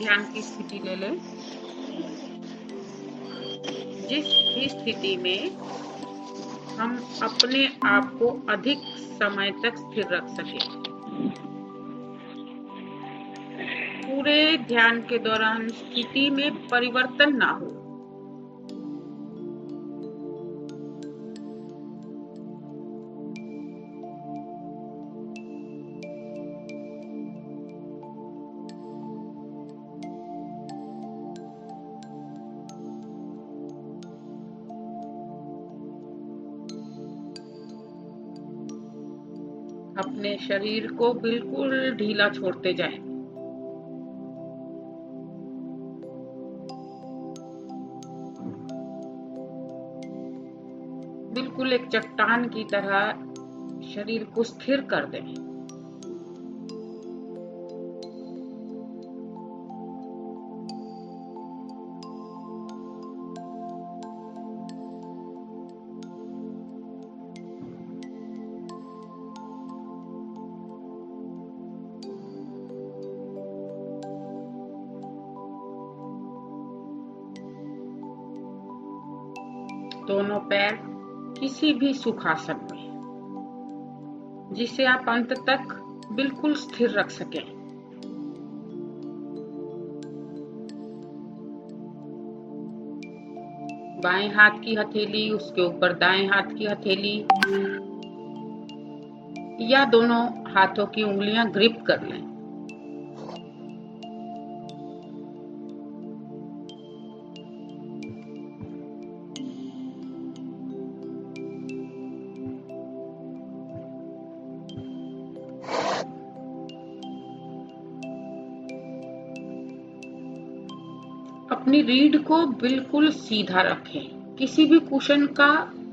ध्यान की स्थिति ले लें, जिस भी स्थिति में हम अपने आप को अधिक समय तक स्थिर रख सकें। पूरे ध्यान के दौरान स्थिति में परिवर्तन ना हो। अपने शरीर को बिल्कुल ढीला छोड़ते जाएं। बिल्कुल एक चट्टान की तरह शरीर को स्थिर कर दें। दोनों पैर किसी भी सुखासन में, जिसे आप अंत तक बिल्कुल स्थिर रख सकें। बाएं हाथ की हथेली, उसके ऊपर दाएं हाथ की हथेली या दोनों हाथों की उंगलियां ग्रिप कर लें। अपनी रीढ़ को बिल्कुल सीधा रखें, किसी भी कुशन का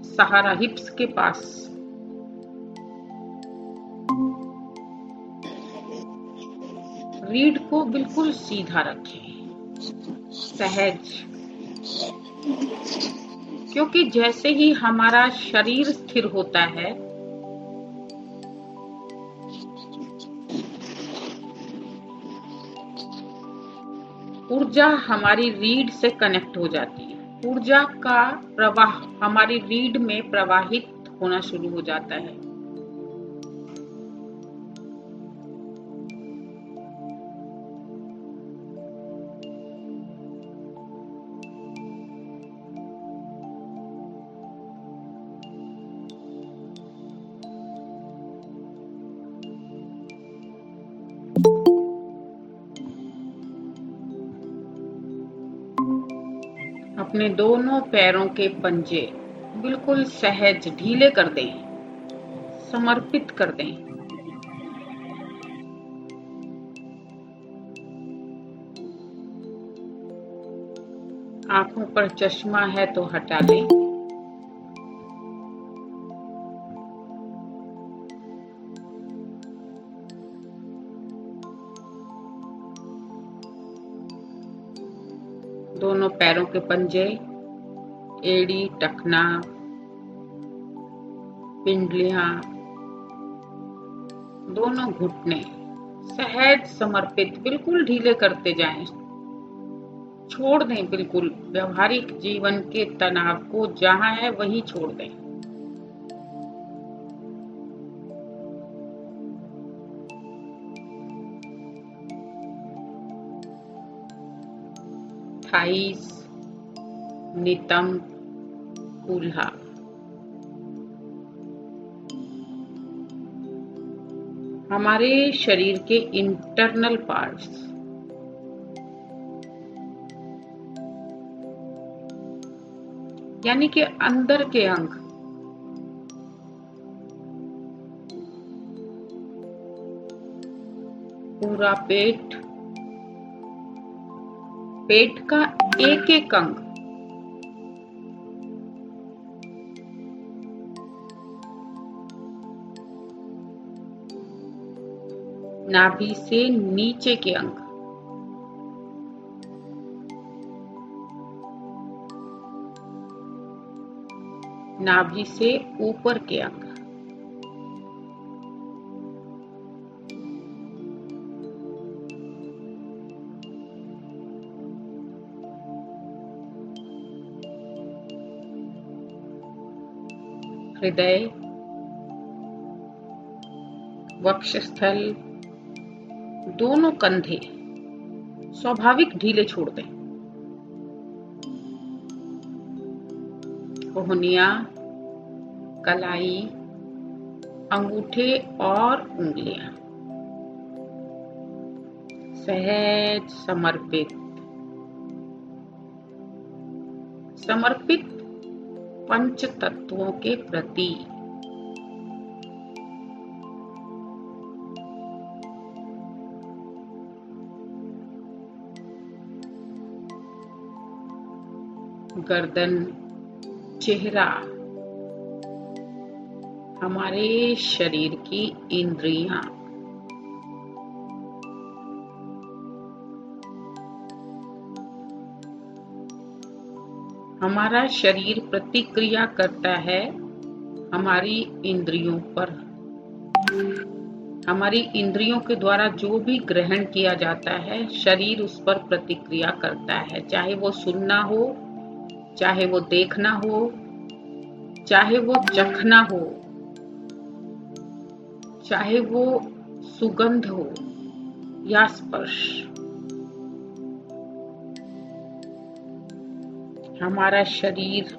सहारा हिप्स के पास। रीढ़ को बिल्कुल सीधा रखें, सहज, क्योंकि जैसे ही हमारा शरीर स्थिर होता है, ऊर्जा हमारी रीढ़ से कनेक्ट हो जाती है। ऊर्जा का प्रवाह हमारी रीढ़ में प्रवाहित होना शुरू हो जाता है। अपने दोनों पैरों के पंजे बिल्कुल सहज ढीले कर दें, समर्पित कर दें। आंखों पर चश्मा है तो हटा लें। दोनों पैरों के पंजे, एड़ी, टखना, पिंडलियां, दोनों घुटने सहज समर्पित बिल्कुल ढीले करते जाएं। छोड़ दें बिल्कुल व्यवहारिक जीवन के तनाव को, जहां है वहीं छोड़ दें। थाइस, नितंब, कूल्हा। हमारे शरीर के इंटरनल पार्ट्स, यानी कि अंदर के अंग, पूरा पेट, पेट का एक एक अंग, नाभि से नीचे के अंग, नाभि से ऊपर के अंग, हृदय, वक्षस्थल, दोनों कंधे स्वाभाविक ढीले छोड़ दें। कोहनियां, कलाई, अंगूठे और उंगलियां सहज समर्पित। समर्पित पंच तत्वों के प्रति। गर्दन, चेहरा हमारे शरीर की इंद्रियां, हमारा शरीर प्रतिक्रिया करता है हमारी इंद्रियों पर। हमारी इंद्रियों के द्वारा जो भी ग्रहण किया जाता है, शरीर उस पर प्रतिक्रिया करता है, चाहे वो सुनना हो, चाहे वो देखना हो, चाहे वो चखना हो, चाहे वो सुगंध हो या स्पर्श। हमारा शरीर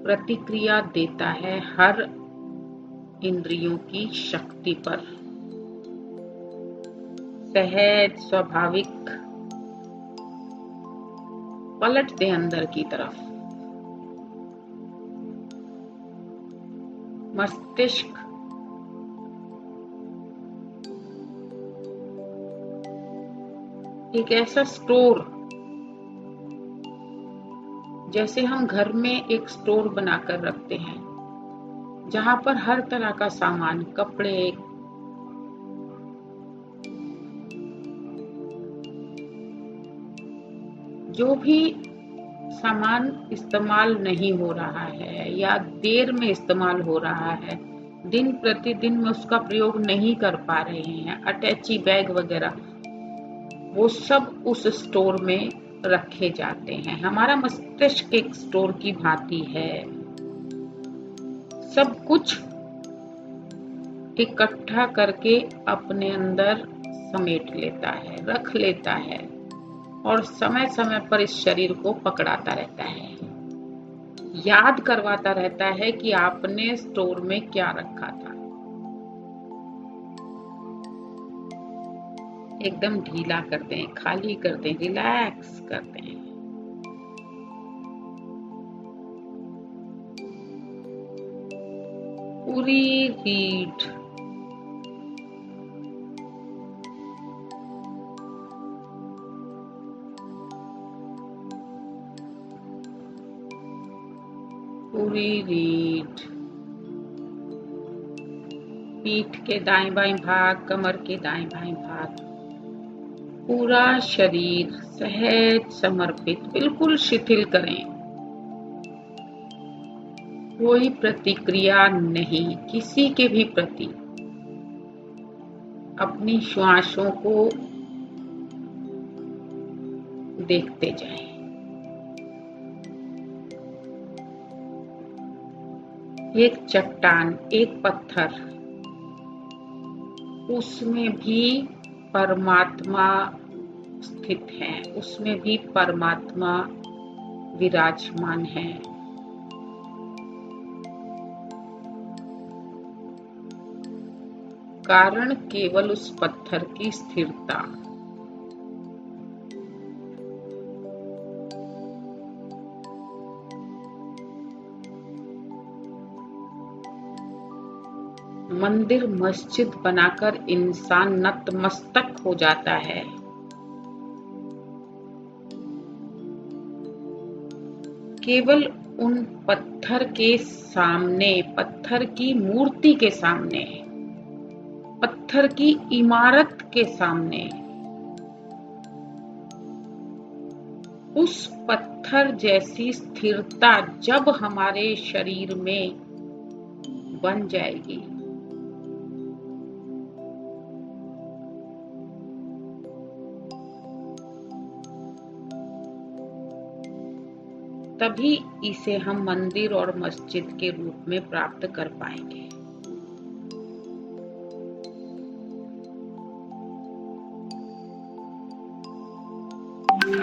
प्रतिक्रिया देता है हर इंद्रियों की शक्ति पर। सहज स्वाभाविक पलट दे अंदर की तरफ। मस्तिष्क एक ऐसा स्टोर, जैसे हम घर में एक स्टोर बनाकर रखते हैं, जहां पर हर तरह का सामान, कपड़े, जो भी सामान इस्तेमाल नहीं हो रहा है या देर में इस्तेमाल हो रहा है, दिन प्रतिदिन में उसका प्रयोग नहीं कर पा रहे हैं, अटैची बैग वगैरह, वो सब उस स्टोर में रखे जाते हैं। हमारा मस्तिष्क एक स्टोर की भांति है, सब कुछ इकट्ठा करके अपने अंदर समेट लेता है, रख लेता है और समय समय पर इस शरीर को पकड़ाता रहता है, याद करवाता रहता है कि आपने स्टोर में क्या रखा था। एकदम ढीला कर दें, खाली कर दें, रिलैक्स कर दें। पूरी रीढ़, पूरी रीढ़, पीठ के दाएं बाएं भाग, कमर के दाएं बाएं भाग, पूरा शरीर सहज समर्पित, बिल्कुल शिथिल करें। कोई प्रतिक्रिया नहीं किसी के भी प्रति। अपनी श्वासों को देखते जाएं। एक चट्टान, एक पत्थर, उसमें भी परमात्मा स्थित है, उसमें भी परमात्मा विराजमान है। कारण केवल उस पत्थर की स्थिरता। मंदिर मस्जिद बनाकर इंसान नतमस्तक हो जाता है। केवल उन पत्थर के सामने, पत्थर की मूर्ति के सामने, पत्थर की इमारत के सामने, उस पत्थर जैसी स्थिरता जब हमारे शरीर में बन जाएगी, तभी इसे हम मंदिर और मस्जिद के रूप में प्राप्त कर पाएंगे।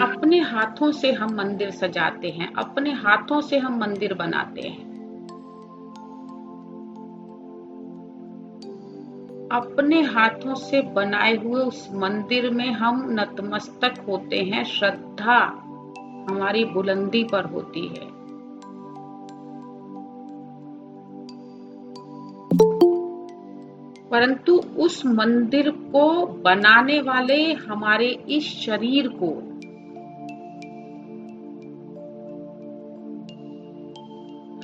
अपने हाथों से हम मंदिर सजाते हैं, अपने हाथों से हम मंदिर बनाते हैं, अपने हाथों से बनाए हुए उस मंदिर में हम नतमस्तक होते हैं, श्रद्धा हमारी बुलंदी पर होती है। परंतु उस मंदिर को बनाने वाले हमारे इस शरीर को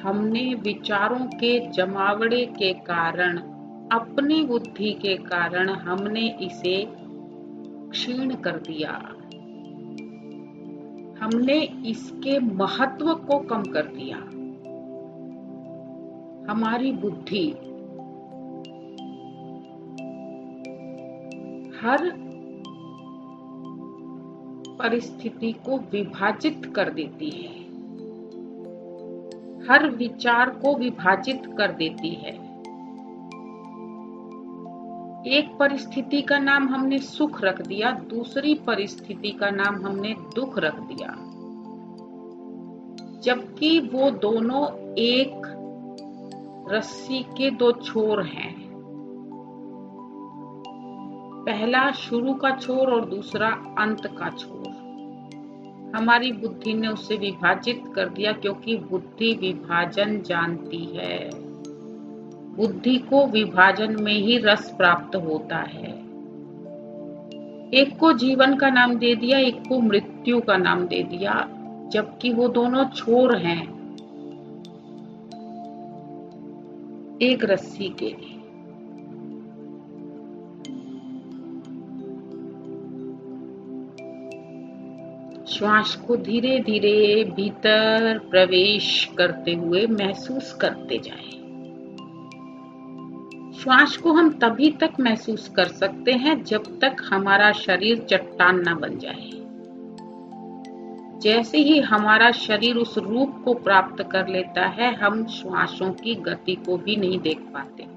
हमने विचारों के जमावड़े के कारण, अपनी बुद्धि के कारण हमने इसे क्षीण कर दिया, हमने इसके महत्व को कम कर दिया। हमारी बुद्धि हर परिस्थिति को विभाजित कर देती है, हर विचार को विभाजित कर देती है। एक परिस्थिति का नाम हमने सुख रख दिया, दूसरी परिस्थिति का नाम हमने दुख रख दिया, जबकि वो दोनों एक रस्सी के दो छोर हैं। पहला शुरू का छोर और दूसरा अंत का छोर। हमारी बुद्धि ने उसे विभाजित कर दिया, क्योंकि बुद्धि विभाजन जानती है। बुद्धि को विभाजन में ही रस प्राप्त होता है। एक को जीवन का नाम दे दिया, एक को मृत्यु का नाम दे दिया, जबकि वो दोनों छोर हैं एक रस्सी के। श्वास को धीरे धीरे भीतर प्रवेश करते हुए महसूस करते जाएं। श्वास को हम तभी तक महसूस कर सकते हैं जब तक हमारा शरीर चट्टान न बन जाए। जैसे ही हमारा शरीर उस रूप को प्राप्त कर लेता है, हम श्वासों की गति को भी नहीं देख पाते।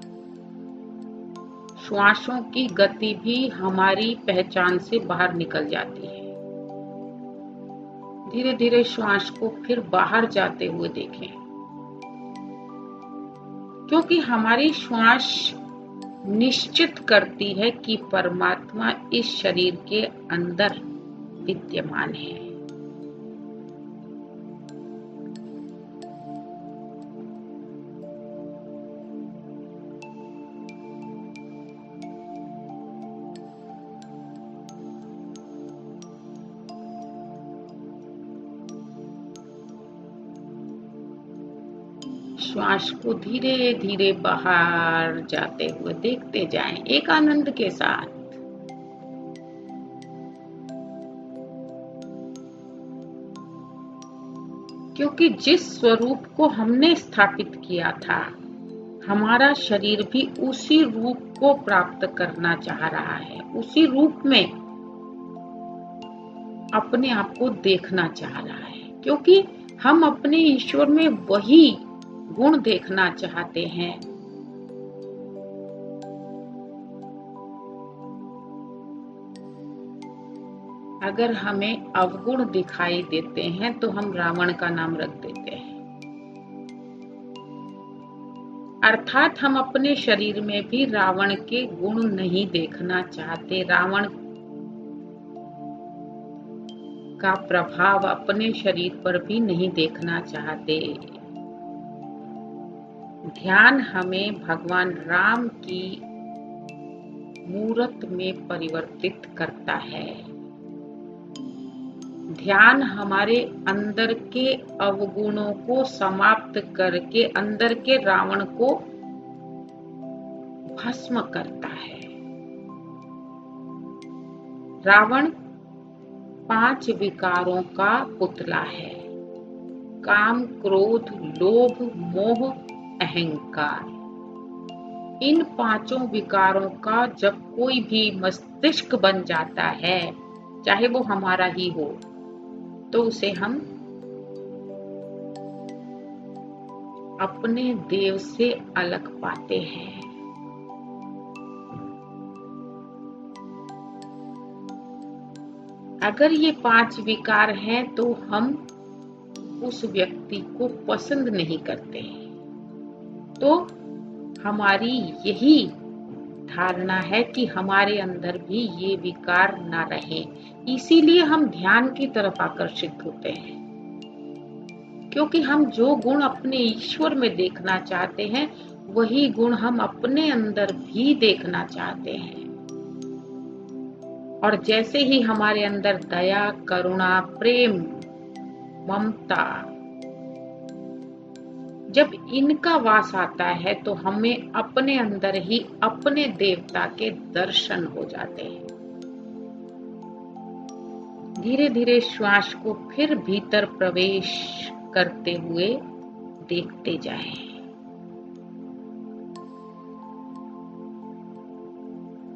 श्वासों की गति भी हमारी पहचान से बाहर निकल जाती है। धीरे धीरे श्वास को फिर बाहर जाते हुए देखें, क्योंकि हमारी श्वास निश्चित करती है कि परमात्मा इस शरीर के अंदर विद्यमान है। श्वास को धीरे धीरे बाहर जाते हुए देखते जाएं, एक आनंद के साथ। क्योंकि जिस स्वरूप को हमने स्थापित किया था, हमारा शरीर भी उसी रूप को प्राप्त करना चाह रहा है, उसी रूप में अपने आप को देखना चाह रहा है। क्योंकि हम अपने ईश्वर में वही गुण देखना चाहते हैं। अगर हमें अवगुण दिखाई देते हैं तो हम रावण का नाम रख देते हैं। अर्थात हम अपने शरीर में भी रावण के गुण नहीं देखना चाहते, रावण का प्रभाव अपने शरीर पर भी नहीं देखना चाहते। ध्यान हमें भगवान राम की मूरत में परिवर्तित करता है। ध्यान हमारे अंदर के अवगुणों को समाप्त करके अंदर के रावण को भस्म करता है। रावण 5 विकारों का पुतला है: काम, क्रोध, लोभ, मोह, अहंकार। इन 5 विकारों का जब कोई भी मस्तिष्क बन जाता है, चाहे वो हमारा ही हो, तो उसे हम अपने देव से अलग पाते हैं। अगर ये 5 विकार हैं तो हम उस व्यक्ति को पसंद नहीं करते। तो हमारी यही धारणा है कि हमारे अंदर भी ये विकार ना रहे, इसीलिए हम ध्यान की तरफ आकर्षित होते हैं, क्योंकि हम जो गुण अपने ईश्वर में देखना चाहते हैं वही गुण हम अपने अंदर भी देखना चाहते हैं। और जैसे ही हमारे अंदर दया, करुणा, प्रेम, ममता, जब इनका वास आता है तो हमें अपने अंदर ही अपने देवता के दर्शन हो जाते हैं। धीरे धीरे श्वास को फिर भीतर प्रवेश करते हुए देखते जाएं।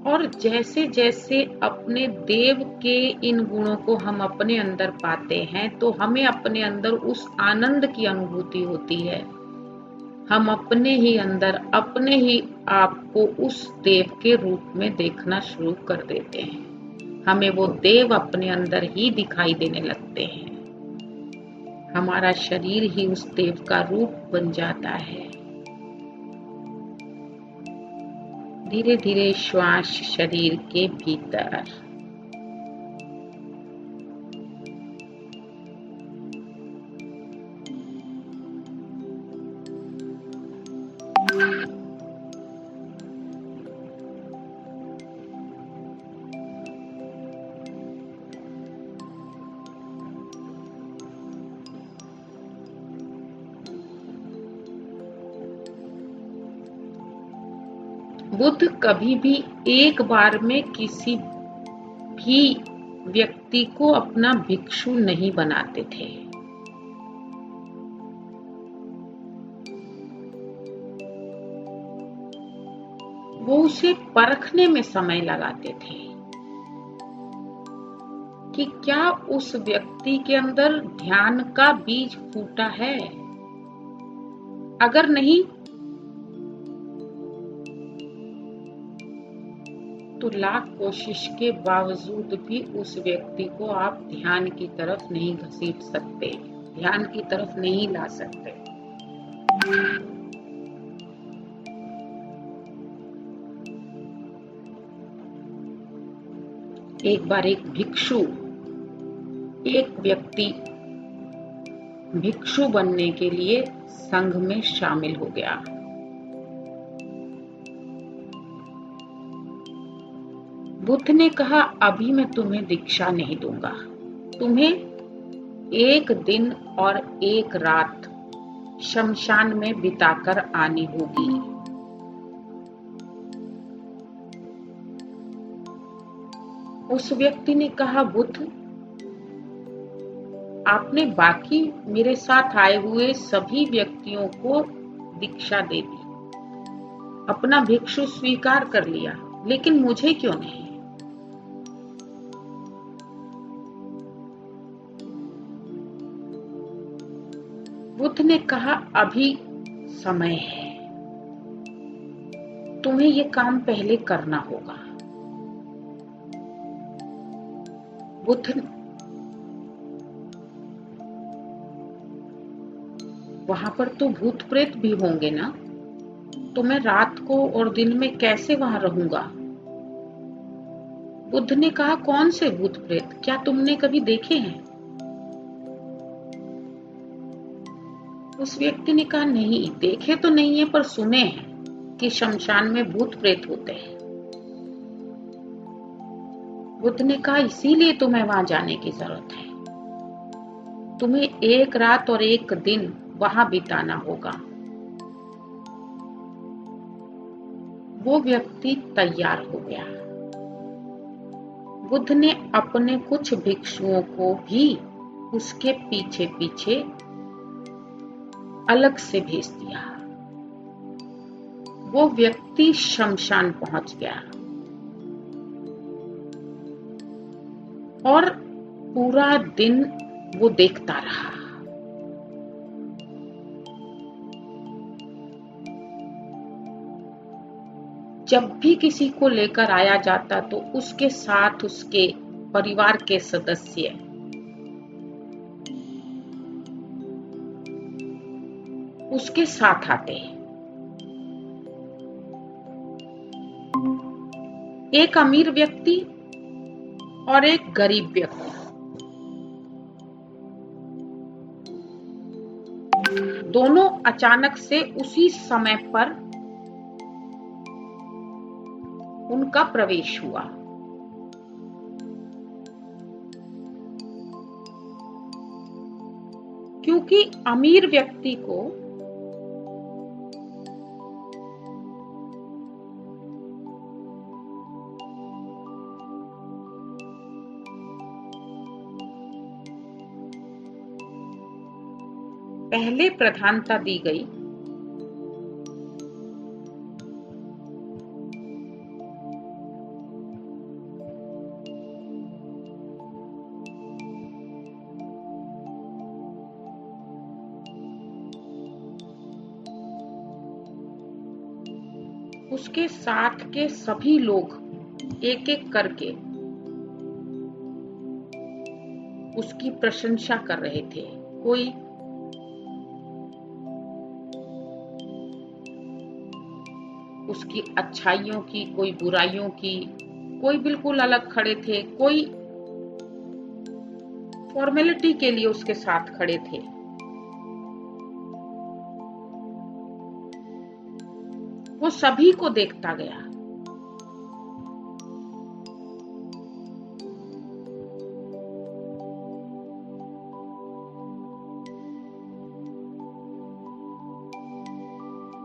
और जैसे जैसे अपने देव के इन गुणों को हम अपने अंदर पाते हैं तो हमें अपने अंदर उस आनंद की अनुभूति होती है। हम अपने ही अंदर अपने ही आप को उस देव के रूप में देखना शुरू कर देते हैं। हमें वो देव अपने अंदर ही दिखाई देने लगते हैं। हमारा शरीर ही उस देव का रूप बन जाता है। धीरे धीरे श्वास शरीर के भीतर, बुद्ध कभी भी एक बार में किसी भी व्यक्ति को अपना भिक्षु नहीं बनाते थे। वो उसे परखने में समय लगाते थे कि क्या उस व्यक्ति के अंदर ध्यान का बीज फूटा है। अगर नहीं तो लाख कोशिश के बावजूद भी उस व्यक्ति को आप ध्यान की तरफ नहीं घसीट सकते, ध्यान की तरफ नहीं ला सकते। एक बार एक व्यक्ति भिक्षु बनने के लिए संघ में शामिल हो गया। बुद्ध ने कहा, अभी मैं तुम्हें दीक्षा नहीं दूंगा, तुम्हें एक दिन और एक रात शमशान में बिताकर आनी होगी। उस व्यक्ति ने कहा, बुद्ध, आपने बाकी मेरे साथ आए हुए सभी व्यक्तियों को दीक्षा दे दी, अपना भिक्षु स्वीकार कर लिया, लेकिन मुझे क्यों नहीं? बुद्ध ने कहा, अभी समय है, तुम्हें ये काम पहले करना होगा। बुद्ध वहां पर तो भूत प्रेत भी होंगे ना, तो मैं रात को और दिन में कैसे वहां रहूंगा? बुद्ध ने कहा, कौन से भूत प्रेत, क्या तुमने कभी देखे हैं? उस व्यक्ति ने कहा, नहीं, देखे तो नहीं है, पर सुने हैं कि शमशान में भूत प्रेत होते हैं। बुद्ध ने कहा, इसीलिए तुम्हें वहां जाने की जरूरत है, तुम्हें एक रात और एक दिन वहां बिताना होगा। वो व्यक्ति तैयार हो गया। बुद्ध ने अपने कुछ भिक्षुओं को भी उसके पीछे पीछे अलग से भेज दिया। वो व्यक्ति शमशान पहुंच गया और पूरा दिन वो देखता रहा। जब भी किसी को लेकर आया जाता तो उसके साथ उसके परिवार के सदस्य उसके साथ आते। एक अमीर व्यक्ति और एक गरीब व्यक्ति, दोनों अचानक से उसी समय पर उनका प्रवेश हुआ। क्योंकि अमीर व्यक्ति को पहले प्रधानता दी गई, उसके साथ के सभी लोग एक एक करके उसकी प्रशंसा कर रहे थे। कोई उसकी अच्छाइयों की, कोई बुराइयों की, कोई बिल्कुल अलग खड़े थे, कोई फॉर्मेलिटी के लिए उसके साथ खड़े थे। वो सभी को देखता गया।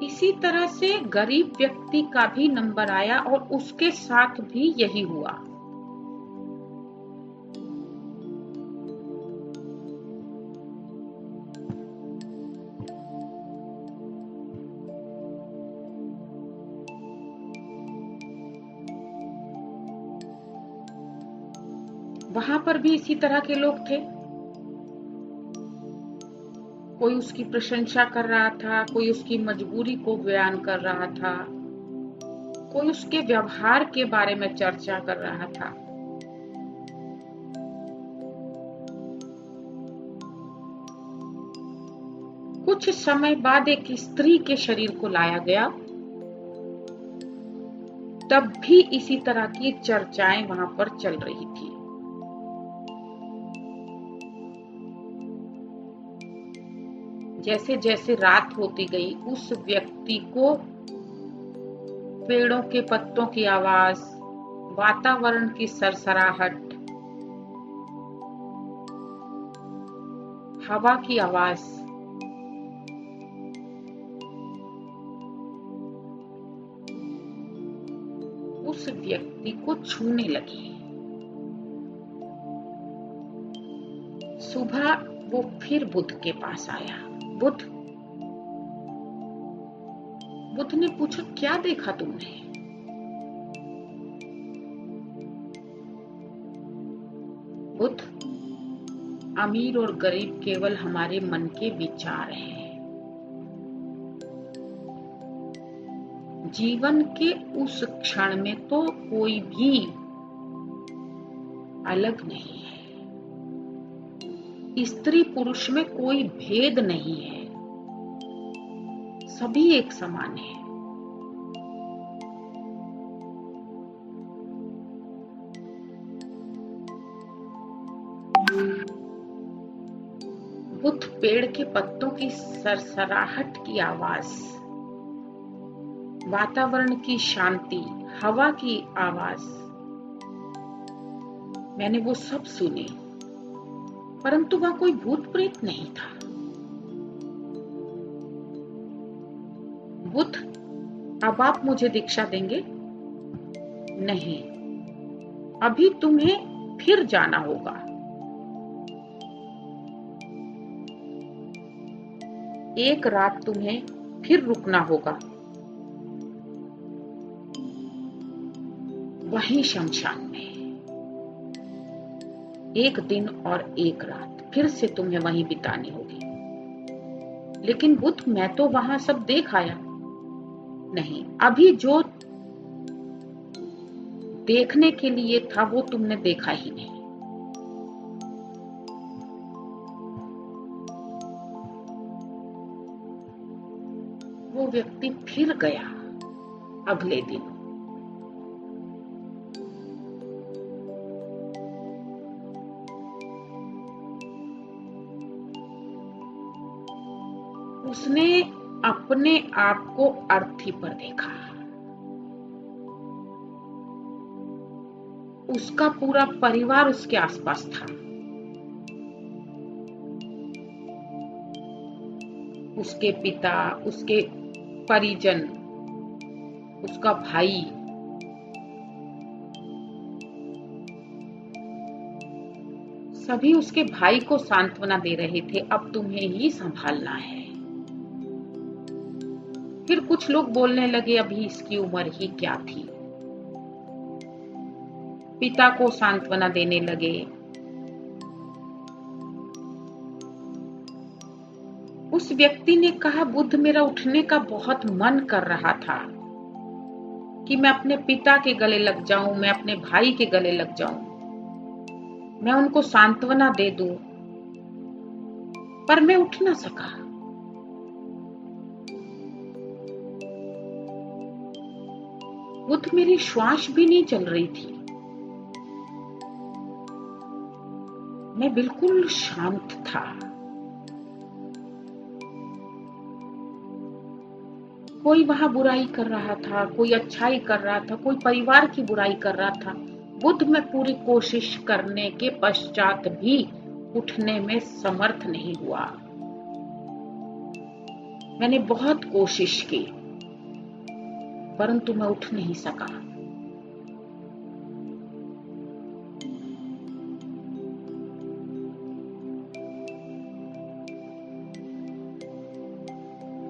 इसी तरह से गरीब व्यक्ति का भी नंबर आया और उसके साथ भी यही हुआ। वहां पर भी इसी तरह के लोग थे। कोई उसकी प्रशंसा कर रहा था, कोई उसकी मजबूरी को बयान कर रहा था, कोई उसके व्यवहार के बारे में चर्चा कर रहा था। कुछ समय बाद एक स्त्री के शरीर को लाया गया। तब भी इसी तरह की चर्चाएं वहां पर चल रही थी। जैसे जैसे रात होती गई, उस व्यक्ति को पेड़ों के पत्तों की आवाज, वातावरण की सरसराहट, हवा की आवाज, उस व्यक्ति को छूने लगी। सुबह वो फिर बुद्ध के पास आया। बुद्ध ने पूछा, क्या देखा तुमने? बुद्ध, अमीर और गरीब केवल हमारे मन के विचार हैं। जीवन के उस क्षण में तो कोई भी अलग नहीं है। स्त्री पुरुष में कोई भेद नहीं है, सभी एक समान है। बुद्ध पेड़ के पत्तों की सरसराहट की आवाज, वातावरण की शांति, हवा की आवाज, मैंने वो सब सुने, परंतु वहां कोई भूत प्रेत नहीं था। बुद्ध, अब आप मुझे दीक्षा देंगे? नहीं, अभी तुम्हें फिर जाना होगा। एक रात तुम्हें फिर रुकना होगा, वहीं शमशान में। एक दिन और एक रात फिर से तुम्हें वहीं बितानी होगी। लेकिन बुद्ध, मैं तो वहां सब देख आया। नहीं, अभी जो देखने के लिए था वो तुमने देखा ही नहीं। वो व्यक्ति फिर गया अगले दिन। उसने अपने आप को अर्थी पर देखा। उसका पूरा परिवार उसके आसपास था। उसके पिता, उसके परिजन, उसका भाई, सभी उसके भाई को सांत्वना दे रहे थे, अब तुम्हें ही संभालना है। फिर कुछ लोग बोलने लगे अभी इसकी उम्र ही क्या थी। पिता को सांत्वना देने लगे। उस व्यक्ति ने कहा बुद्ध, मेरा उठने का बहुत मन कर रहा था कि मैं अपने पिता के गले लग जाऊं, मैं अपने भाई के गले लग जाऊं, मैं उनको सांत्वना दे दूं, पर मैं उठ ना सका। बुद्ध, मेरी श्वास भी नहीं चल रही थी। मैं बिल्कुल शांत था। कोई वहां बुराई कर रहा था, कोई अच्छाई कर रहा था, कोई परिवार की बुराई कर रहा था। बुद्ध, मैं पूरी कोशिश करने के पश्चात भी उठने में समर्थ नहीं हुआ। मैंने बहुत कोशिश की, परंतु मैं उठ नहीं सका।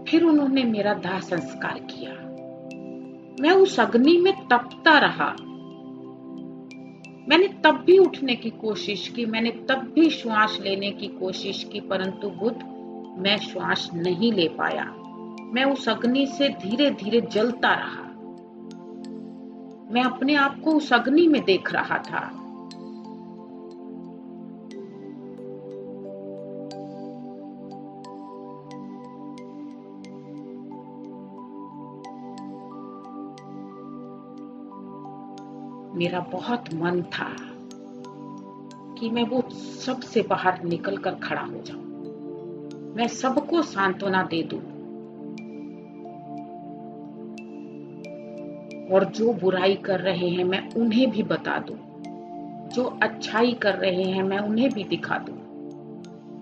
फिर उन्होंने मेरा दाह संस्कार किया। मैं उस अग्नि में तपता रहा। मैंने तब भी उठने की कोशिश की, मैंने तब भी श्वास लेने की कोशिश की, परंतु बुद्ध, मैं श्वास नहीं ले पाया। मैं उस अग्नि से धीरे धीरे जलता रहा। मैं अपने आप को उस अग्नि में देख रहा था। मेरा बहुत मन था कि मैं वो सबसे बाहर निकलकर खड़ा हो जाऊं, मैं सबको सांत्वना दे दूं, और जो बुराई कर रहे हैं मैं उन्हें भी बता दूं, जो अच्छाई कर रहे हैं मैं उन्हें भी दिखा दूं।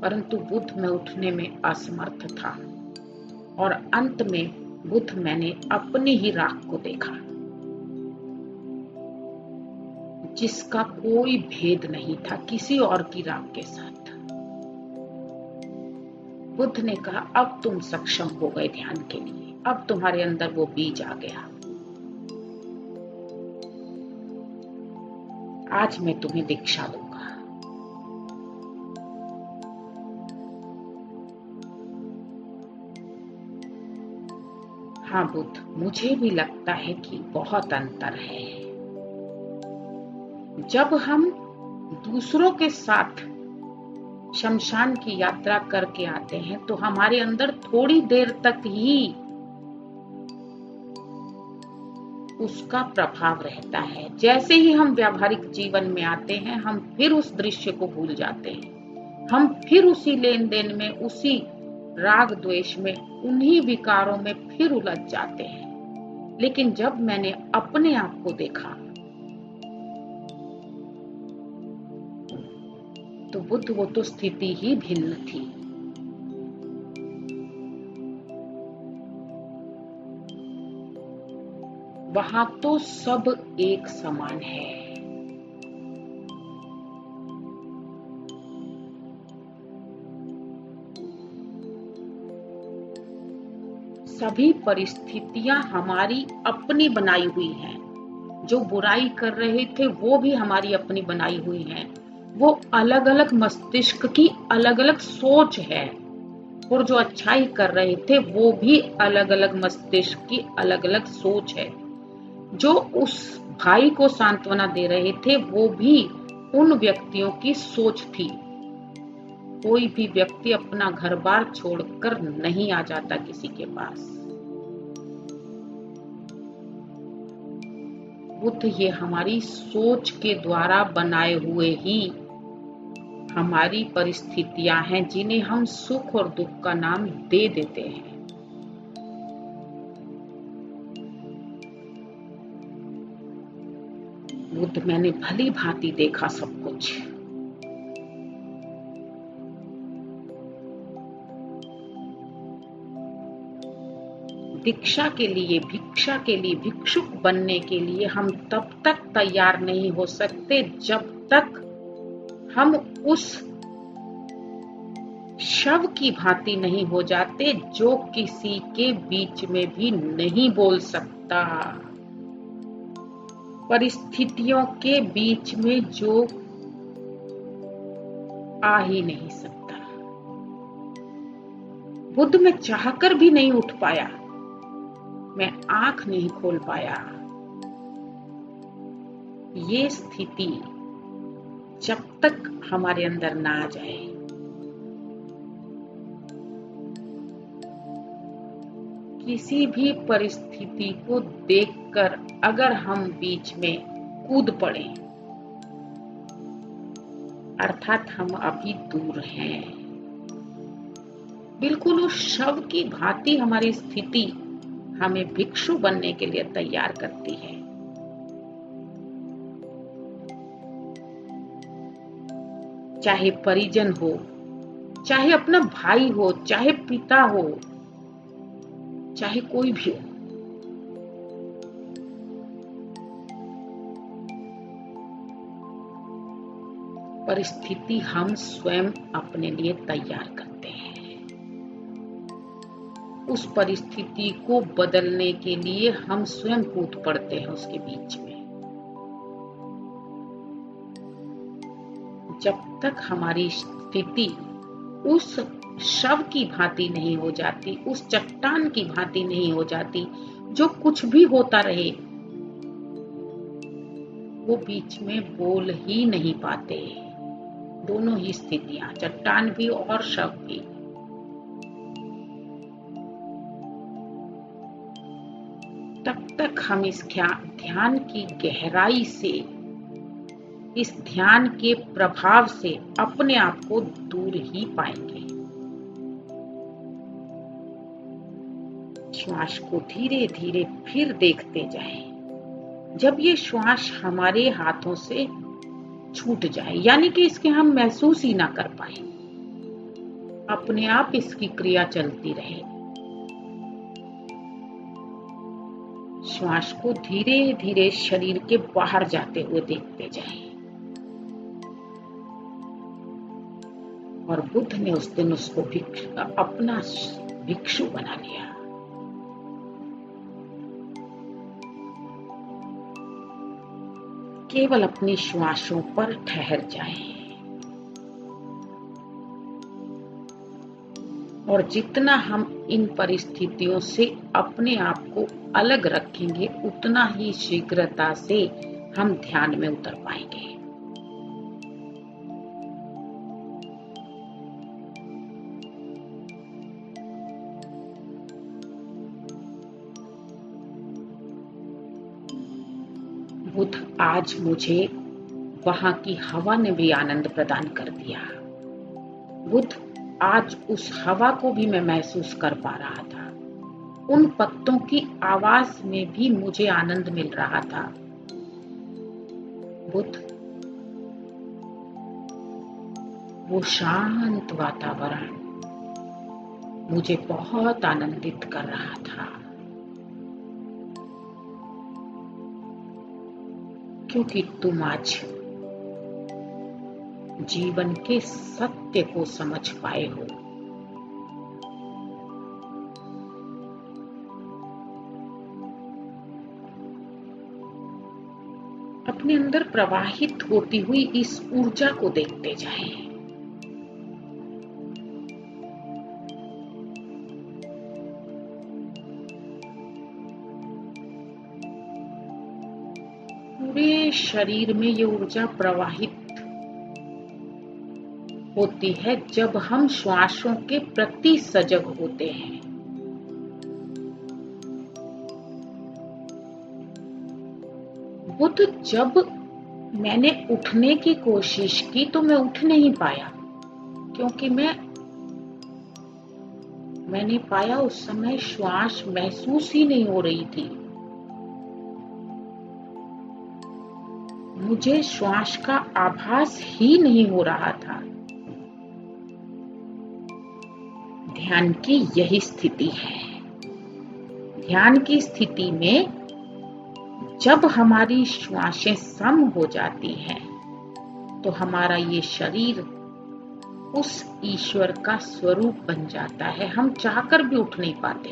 परंतु बुद्ध, मैं उठने में असमर्थ था, और अंत में बुद्ध, मैंने अपनी ही राख को देखा, जिसका कोई भेद नहीं था किसी और की राख के साथ। बुद्ध ने कहा, अब तुम सक्षम हो गए ध्यान के लिए, अब तुम्हारे अंदर वो बीज आ गया। आज मैं तुम्हें दीक्षा दूंगा। हाँ बुद्ध, मुझे भी लगता है कि बहुत अंतर है। जब हम दूसरों के साथ शमशान की यात्रा करके आते हैं तो हमारे अंदर थोड़ी देर तक ही उसका प्रभाव रहता है। जैसे ही हम व्यावहारिक जीवन में आते हैं, हम फिर उस दृश्य को भूल जाते हैं। हम फिर उसी लेन देन में, उसी राग द्वेष में, उन्हीं विकारों में फिर उलझ जाते हैं। लेकिन जब मैंने अपने आप को देखा तो बुद्ध, वो तो स्थिति ही भिन्न थी। वहां तो सब एक समान है। सभी परिस्थितियां हमारी अपनी बनाई हुई हैं। जो बुराई कर रहे थे वो भी हमारी अपनी बनाई हुई हैं। वो अलग अलग मस्तिष्क की अलग अलग सोच है, और जो अच्छाई कर रहे थे वो भी अलग अलग मस्तिष्क की अलग अलग सोच है। जो उस भाई को सांत्वना दे रहे थे वो भी उन व्यक्तियों की सोच थी। कोई भी व्यक्ति अपना घर बार छोड़कर नहीं आ जाता किसी के पास। बुद्ध ये हमारी सोच के द्वारा बनाए हुए ही हमारी परिस्थितियां हैं जिन्हें हम सुख और दुख का नाम दे देते हैं। बुद्ध मैंने भली भांति देखा सब कुछ। दीक्षा के लिए, भिक्षा के लिए, भिक्षुक बनने के लिए हम तब तक तैयार नहीं हो सकते जब तक हम उस शव की भांति नहीं हो जाते जो किसी के बीच में भी नहीं बोल सकता, परिस्थितियों के बीच में जो आ ही नहीं सकता। बुद्ध में चाहकर भी नहीं उठ पाया, मैं आंख नहीं खोल पाया। ये स्थिति जब तक हमारे अंदर ना आ जाए, किसी भी परिस्थिति को देखकर अगर हम बीच में कूद पड़े, अर्थात हम अभी दूर हैं। बिल्कुल उस शव की भांति हमारी स्थिति हमें भिक्षु बनने के लिए तैयार करती है। चाहे परिजन हो, चाहे अपना भाई हो, चाहे पिता हो, चाहे कोई भी हो, परिस्थिति हम स्वयं अपने लिए तैयार करते हैं। उस परिस्थिति को बदलने के लिए हम स्वयं कूद पड़ते हैं उसके बीच में। जब तक हमारी स्थिति उस शव की भांति नहीं हो जाती, उस चट्टान की भांति नहीं हो जाती, जो कुछ भी होता रहे वो बीच में बोल ही नहीं पाते। दोनों ही स्थितियां, चट्टान भी और शव भी। तब तक हम इस ध्यान की गहराई से, इस ध्यान के प्रभाव से अपने आप को दूर ही पाएंगे। श्वास को धीरे धीरे फिर देखते जाएं। जब ये श्वास हमारे हाथों से छूट जाए, यानी कि इसके हम महसूस ही ना कर पाए, अपने आप इसकी क्रिया चलती रहे। श्वास को धीरे धीरे शरीर के बाहर जाते हुए देखते जाएं। और बुद्ध ने उस दिन उसको अपना भिक्षु बना लिया। केवल अपनी श्वासों पर ठहर जाएं। और जितना हम इन परिस्थितियों से अपने आप को अलग रखेंगे, उतना ही शीघ्रता से हम ध्यान में उतर पाएंगे। बुद्ध आज मुझे वहां की हवा ने भी आनंद प्रदान कर दिया। बुद्ध आज उस हवा को भी मैं महसूस कर पा रहा था। उन पत्तों की आवाज में भी मुझे आनंद मिल रहा था। बुद्ध वो शांत वातावरण मुझे बहुत आनंदित कर रहा था, क्योंकि तुम आज जीवन के सत्य को समझ पाए हो। अपने अंदर प्रवाहित होती हुई इस ऊर्जा को देखते जाएं। शरीर में ये ऊर्जा प्रवाहित होती है जब हम श्वासों के प्रति सजग होते हैं। बुध, जब मैंने उठने की कोशिश की तो मैं उठ नहीं पाया, क्योंकि मैंने पाया उस समय श्वास महसूस ही नहीं हो रही थी। मुझे श्वास का आभास ही नहीं हो रहा था। ध्यान की यही स्थिति है। ध्यान की स्थिति में जब हमारी श्वासें सम हो जाती हैं तो हमारा ये शरीर उस ईश्वर का स्वरूप बन जाता है। हम चाहकर भी उठ नहीं पाते,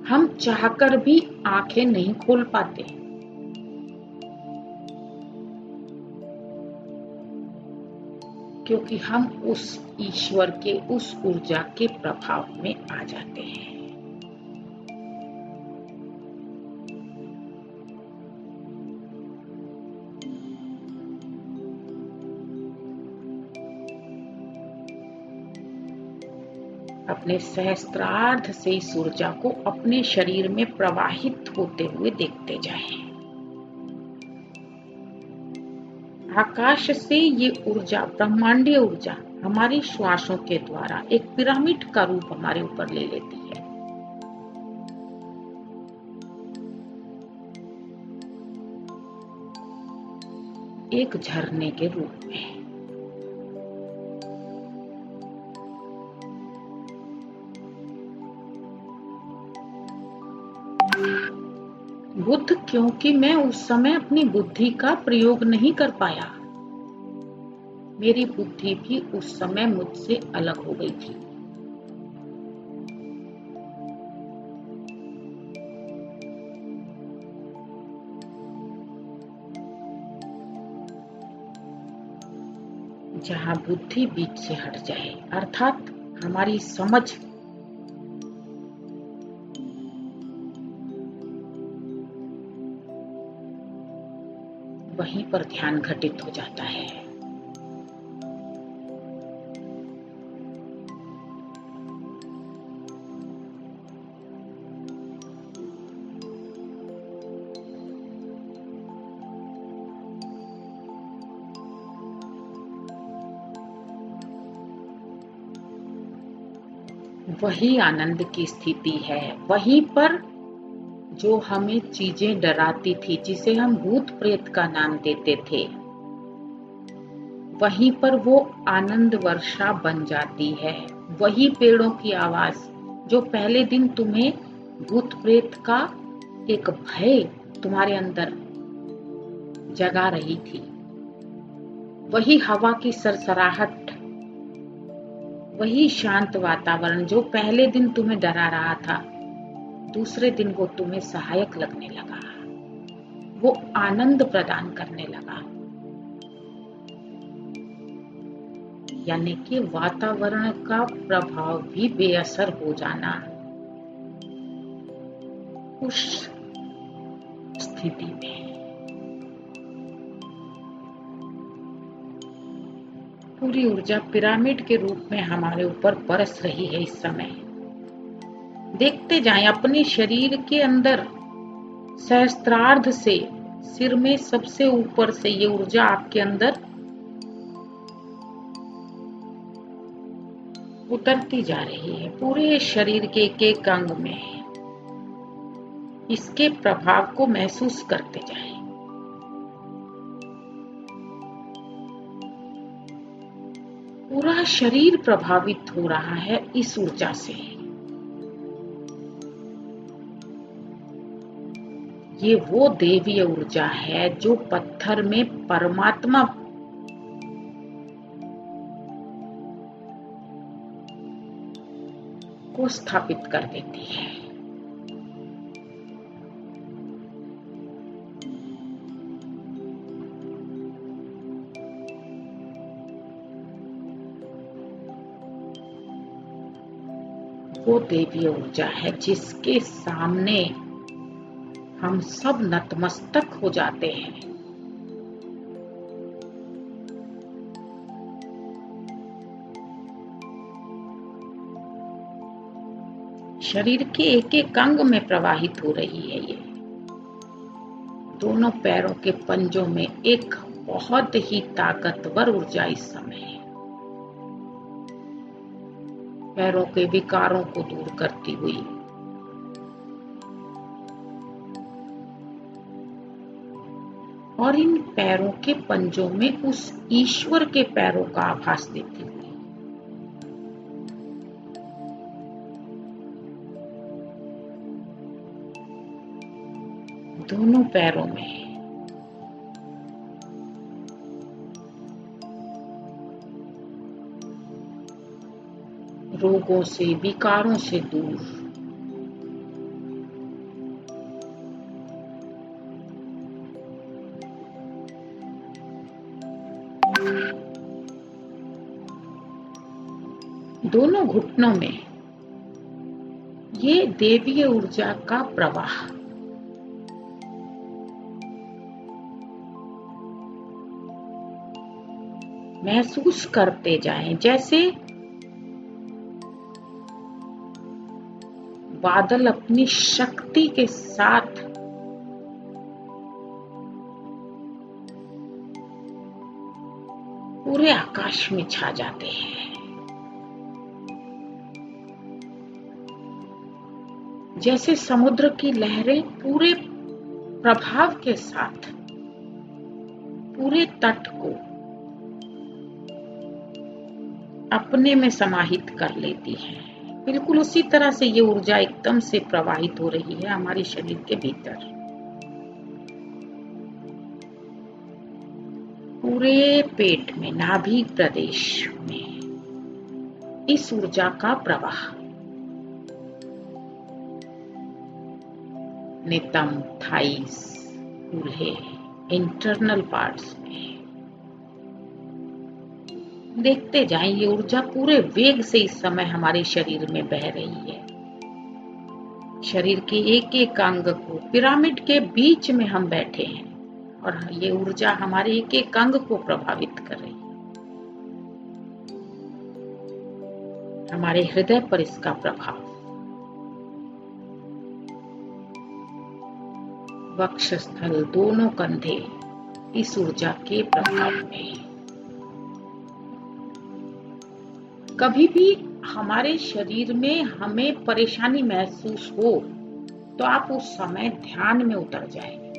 हम चाहकर भी आंखें नहीं खोल पाते। क्योंकि हम उस ईश्वर के, उस ऊर्जा के प्रभाव में आ जाते हैं। अपने सहस्त्रार्ध से इस ऊर्जा को अपने शरीर में प्रवाहित होते हुए देखते जाएं। आकाश से ये ऊर्जा, ब्रह्मांडीय ऊर्जा, हमारी श्वासों के द्वारा एक पिरामिड का रूप हमारे ऊपर ले लेती है। एक झरने के रूप में। बुद्ध, क्योंकि मैं उस समय अपनी बुद्धि का प्रयोग नहीं कर पाया। मेरी बुद्धि भी उस समय मुझसे अलग हो गई थी। जहां बुद्धि बीच से हट जाए, अर्थात हमारी समझ वहीं पर ध्यान घटित हो जाता है। वही आनंद की स्थिति है। वहीं पर जो हमें चीजें डराती थी, जिसे हम भूत प्रेत का नाम देते थे, वहीं पर वो आनंद वर्षा बन जाती है। वही पेड़ों की आवाज जो पहले दिन तुम्हें भूत प्रेत का एक भय तुम्हारे अंदर जगा रही थी, वही हवा की सरसराहट, वही शांत वातावरण जो पहले दिन तुम्हें डरा रहा था, दूसरे दिन वो तुम्हें सहायक लगने लगा, वो आनंद प्रदान करने लगा। यानी कि वातावरण का प्रभाव भी बेअसर हो जाना उस स्थिति में। पूरी ऊर्जा पिरामिड के रूप में हमारे ऊपर बरस रही है इस समय। देखते जाएं अपने शरीर के अंदर, सहस्त्रार्ध से सिर में सबसे ऊपर से ये ऊर्जा आपके अंदर उतरती जा रही है, पूरे शरीर के एक एक अंग में। इसके प्रभाव को महसूस करते जाएं। पूरा शरीर प्रभावित हो रहा है इस ऊर्जा से। ये वो देवीय ऊर्जा है जो पत्थर में परमात्मा को स्थापित कर देती है। वो देवीय ऊर्जा है जिसके सामने हम सब नतमस्तक हो जाते हैं। शरीर के एक एक अंग में प्रवाहित हो रही है ये। दोनों पैरों के पंजों में एक बहुत ही ताकतवर ऊर्जा इस समय है, पैरों के विकारों को दूर करती हुई। और इन पैरों के पंजों में उस ईश्वर के पैरों का आभास देती हुई। दोनों पैरों में रोगों से, विकारों से दूर, दोनों घुटनों में ये देवीय ऊर्जा का प्रवाह। महसूस करते जाएं, जैसे बादल अपनी शक्ति के साथ पूरे आकाश में छा जाते हैं। जैसे समुद्र की लहरें पूरे प्रभाव के साथ पूरे तट को अपने में समाहित कर लेती है। बिल्कुल उसी तरह से ये ऊर्जा एकदम से प्रवाहित हो रही है हमारे शरीर के भीतर। पूरे पेट में, नाभि प्रदेश में इस ऊर्जा का प्रवाह। नितंब, थाइस, कूल्हे, इंटरनल पार्ट्स में देखते जाएं, ये ऊर्जा पूरे वेग से इस समय हमारे शरीर में बह रही है। शरीर के एक एक अंग को, पिरामिड के बीच में हम बैठे हैं और ये ऊर्जा हमारे एक एक अंग को प्रभावित कर रही है। हमारे हृदय पर इसका प्रभाव, वक्षस्थल, दोनों कंधे इस ऊर्जा के प्रभाव में। कभी भी हमारे शरीर में हमें परेशानी महसूस हो तो आप उस समय ध्यान में उतर जाएंगे।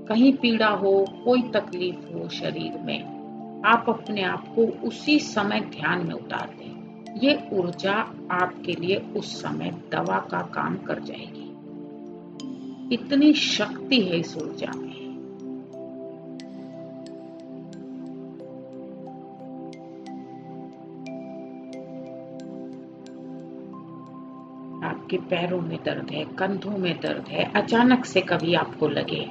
कहीं पीड़ा हो, कोई तकलीफ हो शरीर में, आप अपने आप को उसी समय ध्यान में उतार दें। ये ऊर्जा आपके लिए उस समय दवा का काम कर जाएगी। इतनी शक्ति है इस ऊर्जा में। आपके पैरों में दर्द है, कंधों में दर्द है, अचानक से कभी आपको लगे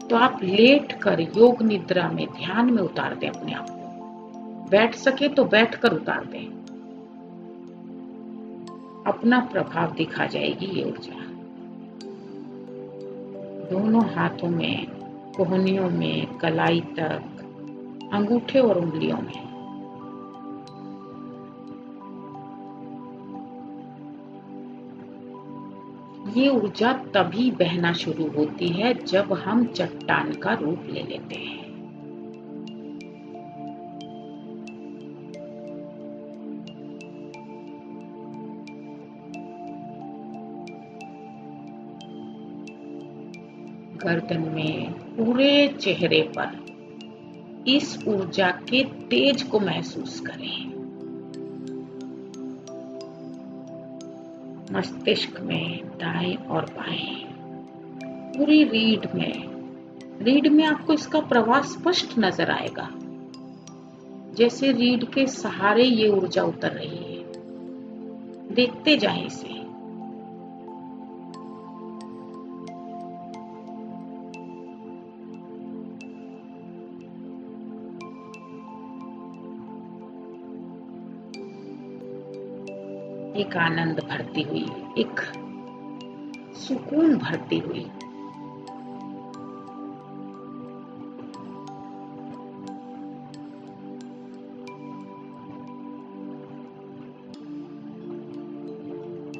तो आप लेट कर योग निद्रा में, ध्यान में उतार दें अपने आप को। बैठ सके तो बैठकर उतार दें। अपना प्रभाव दिखा जाएगी ये ऊर्जा। दोनों हाथों में, कोहनियों में, कलाई तक, अंगूठे और उंगलियों में। ये ऊर्जा तभी बहना शुरू होती है जब हम चट्टान का रूप ले लेते हैं। गर्दन में, पूरे चेहरे पर इस ऊर्जा के तेज को महसूस करें। मस्तिष्क में, दाएं और बाएं, पूरी रीढ़ में आपको इसका प्रवाह स्पष्ट नजर आएगा। जैसे रीढ़ के सहारे ये ऊर्जा उतर रही है। देखते जाएं इसे। एक आनंद भरती हुई, एक सुकून भरती हुई।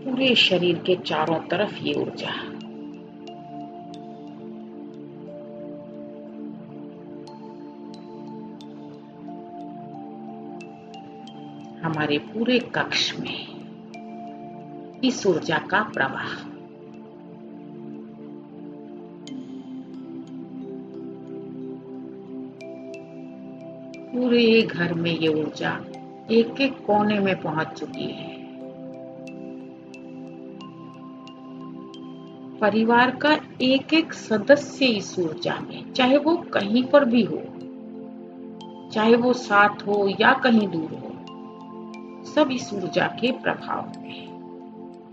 पूरे शरीर के चारों तरफ ये ऊर्जा। हमारे पूरे कक्ष में इस ऊर्जा का प्रवाह। पूरे घर में ये ऊर्जा एक एक कोने में पहुंच चुकी है। परिवार का एक एक सदस्य इस ऊर्जा में, चाहे वो कहीं पर भी हो, चाहे वो साथ हो या कहीं दूर हो, सब इस ऊर्जा के प्रभाव में।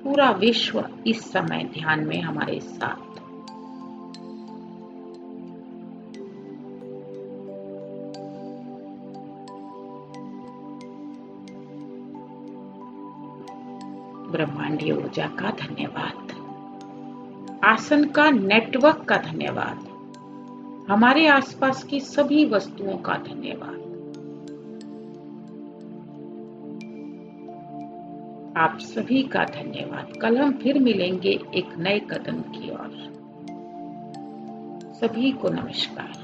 पूरा विश्व इस समय ध्यान में हमारे साथ। ब्रह्मांडीय ऊर्जा का धन्यवाद। आसन का नेटवर्क का धन्यवाद। हमारे आसपास की सभी वस्तुओं का धन्यवाद। आप सभी का धन्यवाद। कल हम फिर मिलेंगे एक नए कदम की ओर। सभी को नमस्कार।